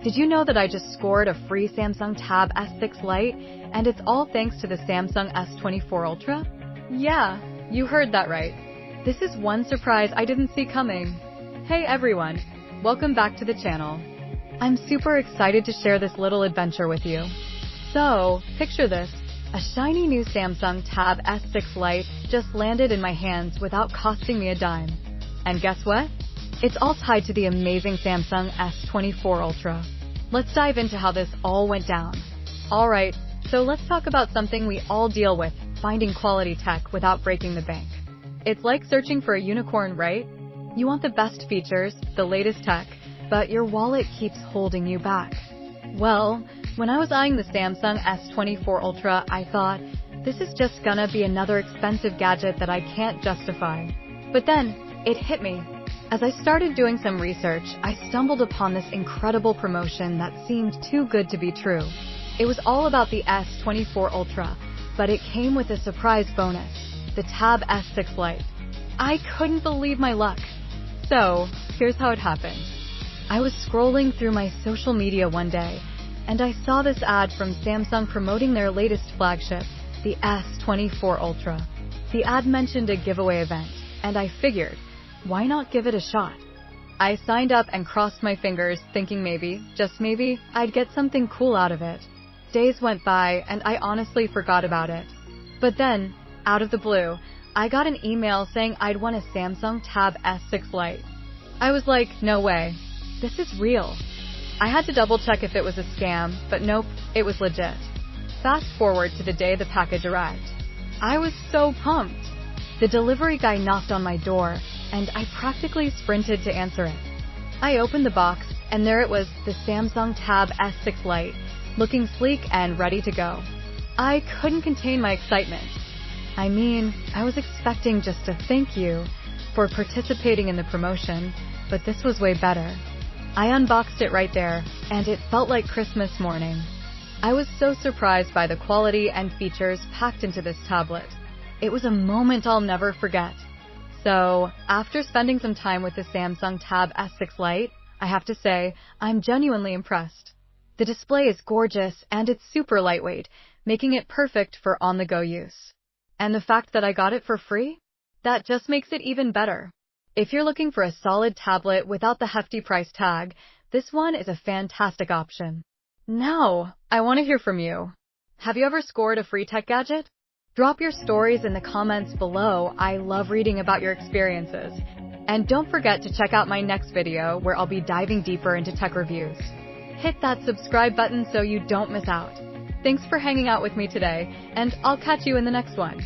Did you know that I just scored a free Samsung Tab S6 Lite, and it's all thanks to the Samsung S24 Ultra? Yeah, you heard that right. This is one surprise I didn't see coming. Hey everyone, welcome back to the channel. I'm super excited to share this little adventure with you. So, picture this. A shiny new Samsung Tab S6 Lite just landed in my hands without costing me a dime. And guess what? It's all tied to the amazing Samsung S24 Ultra. Let's dive into how this all went down. Alright, so let's talk about something we all deal with, finding quality tech without breaking the bank. It's like searching for a unicorn, right? You want the best features, the latest tech, but your wallet keeps holding you back. Well, when I was eyeing the Samsung S24 Ultra, I thought, this is just gonna be another expensive gadget that I can't justify. But then, it hit me. As I started doing some research, I stumbled upon this incredible promotion that seemed too good to be true. It was all about the S24 Ultra, but it came with a surprise bonus, the Tab S6 Lite. I couldn't believe my luck. So, here's how it happened. I was scrolling through my social media one day, and I saw this ad from Samsung promoting their latest flagship, the S24 Ultra. The ad mentioned a giveaway event, and I figured, why not give it a shot? I signed up and crossed my fingers, thinking maybe, just maybe, I'd get something cool out of it. Days went by, and I honestly forgot about it. But then, out of the blue, I got an email saying I'd won a Samsung Tab S6 Lite. I was like, no way. This is real. I had to double check if it was a scam, but nope, it was legit. Fast forward to the day the package arrived. I was so pumped. The delivery guy knocked on my door, and I practically sprinted to answer it. I opened the box, and there it was, the Samsung Tab S6 Lite, looking sleek and ready to go. I couldn't contain my excitement. I mean, I was expecting just a thank you for participating in the promotion, but this was way better. I unboxed it right there, and it felt like Christmas morning. I was so surprised by the quality and features packed into this tablet. It was a moment I'll never forget. So, after spending some time with the Samsung Tab S6 Lite, I have to say, I'm genuinely impressed. The display is gorgeous and it's super lightweight, making it perfect for on-the-go use. And the fact that I got it for free? That just makes it even better. If you're looking for a solid tablet without the hefty price tag, this one is a fantastic option. Now, I want to hear from you. Have you ever scored a free tech gadget? Drop your stories in the comments below. I love reading about your experiences. And don't forget to check out my next video where I'll be diving deeper into tech reviews. Hit that subscribe button so you don't miss out. Thanks for hanging out with me today, and I'll catch you in the next one.